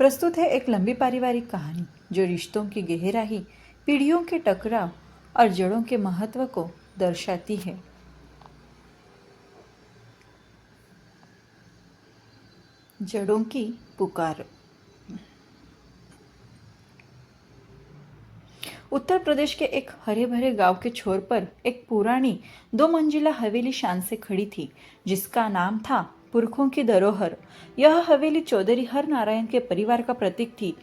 प्रस्तुत है एक लंबी पारिवारिक कहानी जो रिश्तों की गहराई, पीढ़ियों के टकराव और जड़ों के महत्व को दर्शाती है। जड़ों की पुकार। उत्तर प्रदेश के एक हरे भरे गांव के छोर पर एक पुरानी 2 मंजिला हवेली शान से खड़ी थी, जिसका नाम था पुरखों की धरोहर। यह हवेली चौधरी हर नारायण के परिवार का प्रतीक थी।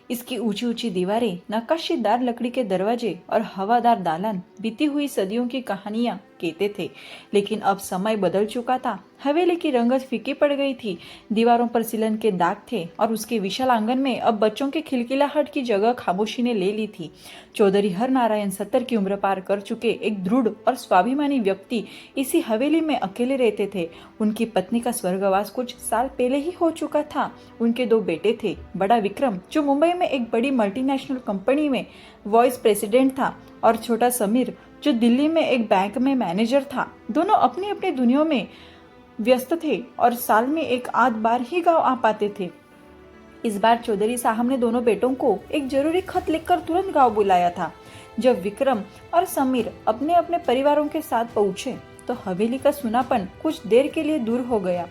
इसकी ऊंची ऊंची दीवारें, नक्काशीदार लकड़ी के दरवाजे और हवादार दालान बीती हुई सदियों की कहानियां कहते थे। लेकिन अब समय बदल चुका था। हवेली की रंगत फीकी पड़ गई थी। दीवारों पर सिलन के दाग थे और उसके विशाल आंगन में अब बच्चों के खिलखिलाहट की जगह खामोशी ने ले ली थी। चौधरी हर नारायण 70 की उम्र पार कर चुके एक दृढ़ और स्वाभिमानी व्यक्ति इसी हवेली में अकेले रहते थे। उनकी पत्नी का स्वर्गवास कुछ साल पहले ही हो चुका था। उनके 2 बेटे थे। बड़ा विक्रम, जो मुंबई में एक बड़ी मल्टीनेशनल कंपनी में वाइस प्रेसिडेंट था, और छोटा समीर, जो दिल्ली में एक बैंक में मैनेजर था। दोनों अपनी अपनी दुनिया में व्यस्त थे और साल में एक आध बार ही गांव आ पाते थे। इस बार चौधरी साहब ने दोनों बेटों को एक जरूरी खत लिखकर तुरंत गांव बुलाया था। जब विक्रम और समीर अपने अपने परिवारों के साथ पहुंचे तो हवेली का सुनापन कुछ देर के लिए दूर हो गया।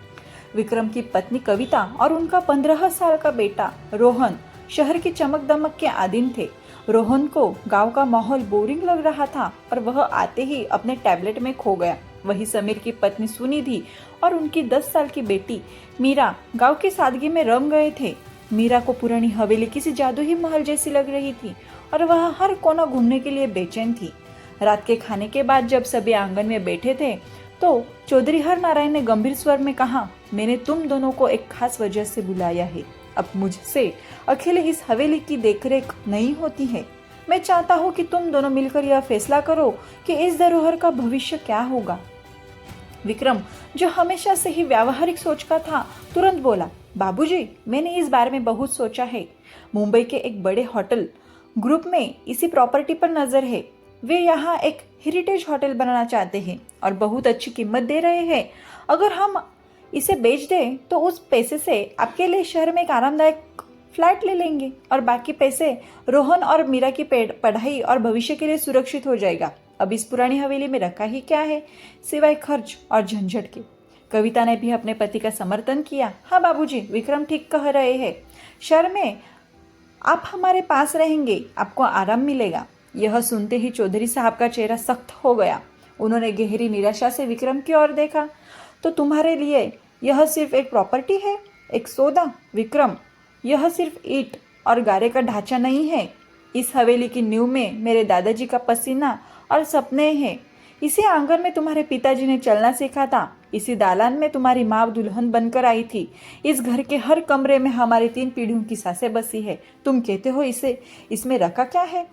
विक्रम की पत्नी कविता और उनका 15 साल का बेटा रोहन शहर की चमक दमक के आदीन थे। रोहन को गांव का माहौल बोरिंग लग रहा था और वह आते ही अपने टैबलेट में खो गया। वही समीर की पत्नी सुनिधि और उनकी 10 साल की बेटी मीरा गांव की सादगी में रम गए थे। मीरा को पुरानी हवेली किसी जादुई महल जैसी लग रही थी और वह हर कोना घूमने के लिए बेचैन थी। रात के खाने के बाद जब सभी आंगन में बैठे थे तो चौधरी हर नारायण ने गंभीर स्वर में कहा, मैंने तुम दोनों को एक खास वजह से बुलाया है। अब मुझसे अकेले इस हवेली की देखरेख नहीं होती है। मैं चाहता हूँ कि तुम दोनों मिलकर यह फैसला करो कि इस धरोहर का भविष्य क्या होगा। विक्रम, जो हमेशा से ही व्यावहारिक सोच का था, तुरंत बोला, बाबूजी, मैंने इस बारे में बहुत सोचा है। मुंबई के एक बड़े होटल ग्रुप में इसी प्रॉपर्टी पर नजर है। वे यहाँ एक हेरिटेज होटल बनाना चाहते हैं और बहुत अच्छी कीमत दे रहे हैं। अगर हम इसे बेच दें तो उस पैसे से आपके लिए शहर में एक आरामदायक फ्लैट ले लेंगे और बाकी पैसे रोहन और मीरा की पढ़ाई और भविष्य के लिए सुरक्षित हो जाएगा। अब इस पुरानी हवेली में रखा ही क्या है सिवाय खर्च और झंझट के। कविता ने भी अपने पति का समर्थन किया। हाँ बाबूजी, विक्रम ठीक कह रहे हैं। शहर में आप हमारे पास रहेंगे, आपको आराम मिलेगा। यह सुनते ही चौधरी साहब का चेहरा सख्त हो गया। उन्होंने गहरी निराशा से विक्रम की ओर देखा। तो तुम्हारे लिए यह सिर्फ एक प्रॉपर्टी है, एक सौदा? विक्रम, यह सिर्फ ईंट और गारे का ढांचा नहीं है। इस हवेली की नींव में मेरे दादाजी का पसीना और सपने हैं। इसी आंगन में तुम्हारे पिताजी ने चलना सीखा था। इसी दालान में तुम्हारी माँ दुल्हन बनकर आई थी। इस घर के हर कमरे में हमारी 3 पीढ़ियों की सांसें बसी है। तुम कहते हो इसमें रखा क्या है?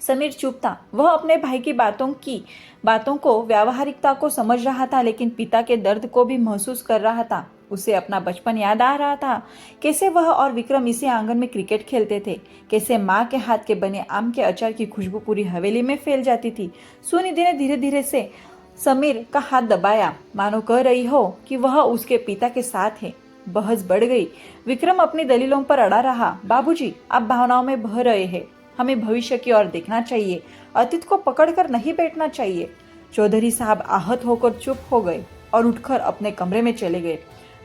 समीर चुप था। वह अपने भाई की बातों को व्यावहारिकता को समझ रहा था, लेकिन पिता के दर्द को भी महसूस कर रहा था। उसे अपना बचपन याद आ रहा था। कैसे वह और विक्रम इसी आंगन में क्रिकेट खेलते थे। कैसे माँ के हाथ के बने आम के अचार की खुशबू पूरी हवेली में फैल जाती थी। सुनिधि ने धीरे धीरे से समीर का हाथ दबाया, मानो कह रही हो कि वह उसके पिता के साथ है। बहस बढ़ गई। विक्रम अपनी दलीलों पर अड़ा रहा। बाबूजी, आप भावनाओं में बह रहे हैं। हमें भविष्य की ओर देखना चाहिए, अतीत को पकड़कर नहीं बैठना चाहिए। चौधरी साहब आहत होकर चुप हो गए और उठकर अपने कमरे में चले गए।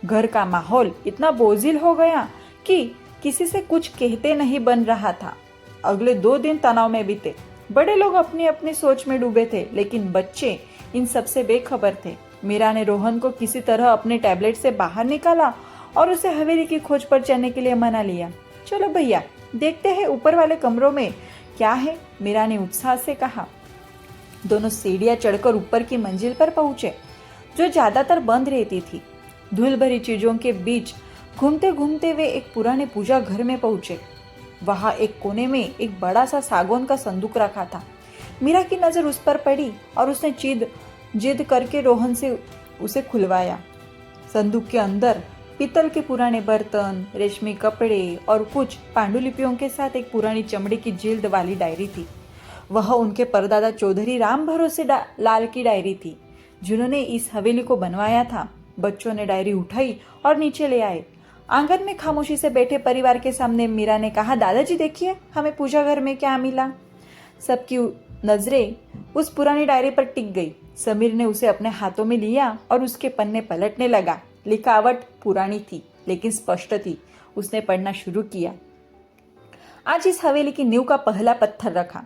घर का माहौल इतना बोझिल हो गया कि किसी से कुछ कहते नहीं बन रहा था। अगले 2 दिन तनाव में बीते। बड़े लोग अपनी अपनी सोच में डूबे थे, लेकिन बच्चे इन सबसे बेखबर थे। मीरा ने रोहन को किसी तरह अपने टैबलेट से बाहर निकाला और उसे हवेली की खोज पर चलने के लिए मना लिया। चलो भैया, देखते हैं ऊपर वाले कमरों में क्या है, मीरा ने उत्साह से कहा। दोनों सीढ़ियां चढ़कर ऊपर की मंजिल पर पहुंचे, जो ज्यादातर बंद रहती थी। धूल भरी चीजों के बीच घूमते घूमते वे एक पुराने पूजा घर में पहुंचे। वहां एक कोने में एक बड़ा सा सागौन का संदूक रखा था। मीरा की नजर उस पर पड़ी और उसने जिद करके रोहन से उसे खुलवाया। संदूक के अंदर पीतल के पुराने बर्तन, रेशमी कपड़े और कुछ पांडुलिपियों के साथ एक पुरानी चमड़े की जिल्द वाली डायरी थी। वह उनके परदादा चौधरी राम भरोसे लाल की डायरी थी, जिन्होंने इस हवेली को बनवाया था। बच्चों ने डायरी उठाई और नीचे ले आए। आंगन में खामोशी से बैठे परिवार के सामने मीरा ने कहा, दादाजी देखिए हमें पूजा घर में क्या मिला। सबकी नजरें उस पुरानी डायरी पर टिक गई। समीर ने उसे अपने हाथों में लिया और उसके पन्ने पलटने लगा। लिखावट पुरानी थी लेकिन स्पष्ट थी। उसने पढ़ना शुरू किया। आज इस हवेली की नींव का पहला पत्थर रखा।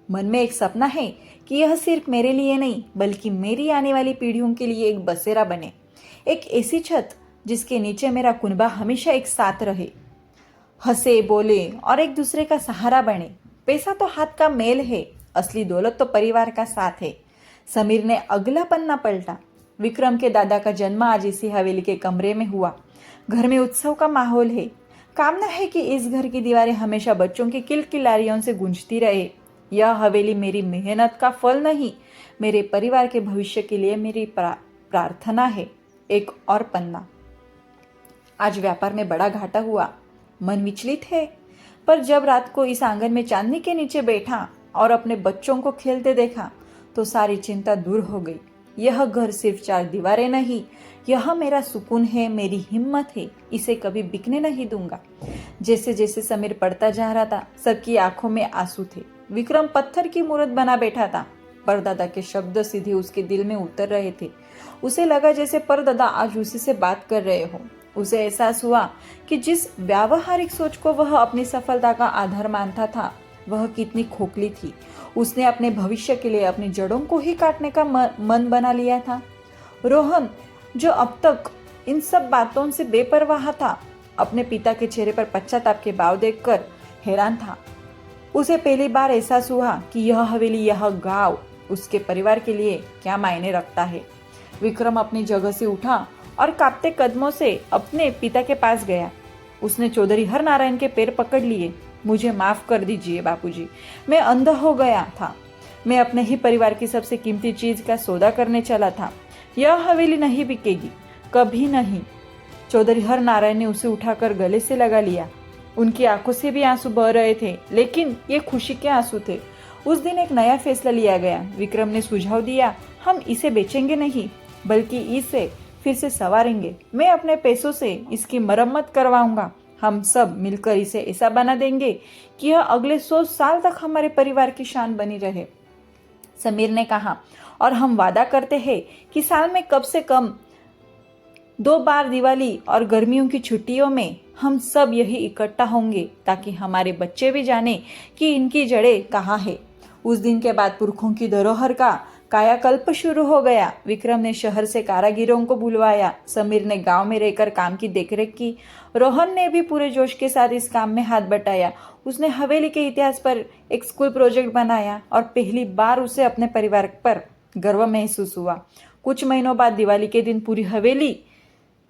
मन में एक सपना है कि यह सिर्फ मेरे लिए नहीं बल्कि मेरी आने वाली पीढ़ियों के लिए एक बसेरा बने, एक ऐसी छत जिसके नीचे मेरा कुनबा हमेशा एक साथ रहे, हंसे बोले और एक दूसरे का सहारा बने। पैसा तो हाथ का मेल है, असली दौलत तो परिवार का साथ है। समीर ने अगला पन्ना पलटा। विक्रम के दादा का जन्म आज इसी हवेली के कमरे में हुआ। घर में उत्सव का माहौल है। कामना है कि इस घर की दीवारें हमेशा बच्चों की किलकिलारियों से गूंजती रहे। यह हवेली मेरी मेहनत का फल नहीं, मेरे परिवार के भविष्य के लिए मेरी प्रार्थना है। एक और पन्ना। आज व्यापार में बड़ा घाटा हुआ। मन विचलित है, पर जब रात को इस आंगन में चांदनी के नीचे बैठा और अपने बच्चों को खेलते देखा तो सारी चिंता दूर हो गई। यह घर सिर्फ चार दीवारें नहीं, यह मेरा सुकून है, मेरी हिम्मत है। इसे कभी बिकने नहीं दूंगा। जैसे जैसे समीर पढ़ता जा रहा था, सबकी आंखों में आंसू थे। विक्रम पत्थर की मूर्त बना बैठा था। परदादा के शब्द सीधे उसके दिल में उतर रहे थे। उसे लगा जैसे परदादा आज उसी से बात कर रहे हो। उसे एहसास हुआ कि जिस व्यावहारिक सोच को वह अपनी सफलता का आधार मानता था वह कितनी खोखली थी। उसने अपने भविष्य के लिए अपनी जड़ों को ही काटने का मन बना लिया था। रोहन, जो अब तक इन सब बातों से बेपरवाह था, अपने पिता के चेहरे पर पश्चाताप के भाव देखकर हैरान था। उसे पहली बार एहसास हुआ कि यह हवेली, यह गांव उसके परिवार के लिए क्या मायने रखता है। विक्रम अपनी जगह से उठा और कांपते कदमों से अपने पिता के पास गया। उसने चौधरी हरनारायण के पैर पकड़ लिए। मुझे माफ कर दीजिए बापूजी, मैं अंधा हो गया था। मैं अपने ही परिवार की सबसे कीमती चीज का सौदा करने चला था। यह हवेली नहीं बिकेगी, कभी नहीं। चौधरी हरनारायण ने उसे उठाकर गले से लगा लिया। उनकी आंखों से भी आंसू बह रहे थे, लेकिन ये खुशी के आंसू थे। उस दिन एक नया फैसला लिया गया। विक्रम ने सुझाव दिया, हम इसे बेचेंगे नहीं बल्कि इसे फिर से संवारेंगे। मैं अपने पैसों से इसकी मरम्मत करवाऊंगा। हम सब मिलकर इसे ऐसा बना देंगे कि यह अगले 100 साल तक हमारे परिवार की शान बनी रहे। समीर ने कहा, और हम वादा करते हैं कि साल में कम से कम 2 बार दिवाली और गर्मियों की छुट्टियों में हम सब यही इकट्ठा होंगे ताकि हमारे बच्चे भी जाने कि इनकी जड़ें कहाँ है। उस दिन के बाद पुरखों की धरोहर का कायाकल्प शुरू हो गया। विक्रम ने शहर से कारागिरों को बुलवाया। समीर ने गांव में रहकर काम की देखरेख की। रोहन ने भी पूरे जोश के साथ इस काम में हाथ बटाया। उसने हवेली के इतिहास पर एक स्कूल प्रोजेक्ट बनाया और पहली बार उसे अपने परिवार पर गर्व महसूस हुआ। कुछ महीनों बाद दिवाली के दिन पूरी हवेली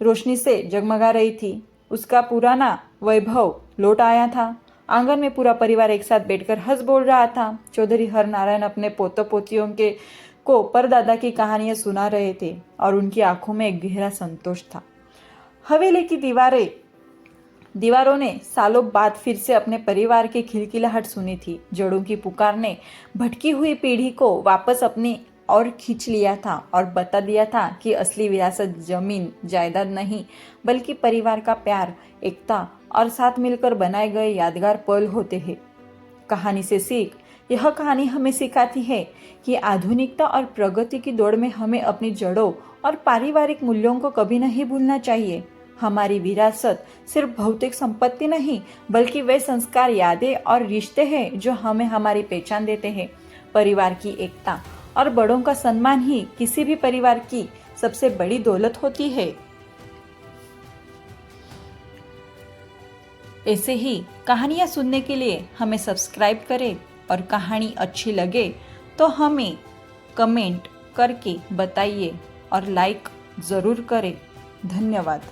रोशनी से जगमगा रही थी। उसका पुराना वैभव लौट आया था। आंगन में पूरा परिवार एक साथ बैठकर हंस बोल रहा था। चौधरी हरनारायण अपने पोतों पोतियों को परदादा की कहानियां सुना रहे थे और उनकी आंखों में एक गहरा संतोष था। हवेली की दीवारों ने सालों बाद फिर से अपने परिवार की खिलखिलाहट सुनी थी। जड़ों की पुकार ने भटकी हुई पीढ़ी को वापस अपनी और खींच लिया था और बता दिया था कि असली विरासत जमीन जायदाद नहीं बल्कि परिवार का प्यार, एकता और साथ मिलकर बनाए गए यादगार पल होते हैं। कहानी से सीख, यह कहानी हमें सिखाती है कि आधुनिकता और प्रगति की दौड़ में हमें अपनी जड़ों और पारिवारिक मूल्यों को कभी नहीं भूलना चाहिए। हमारी विरासत सिर्फ भौतिक संपत्ति नहीं बल्कि वे संस्कार, यादें और रिश्ते हैं जो हमें हमारी पहचान देते हैं। परिवार की एकता और बड़ों का सम्मान ही किसी भी परिवार की सबसे बड़ी दौलत होती है। ऐसे ही कहानियां सुनने के लिए हमें सब्सक्राइब करें और कहानी अच्छी लगे तो हमें कमेंट करके बताइए और लाइक ज़रूर करें। धन्यवाद।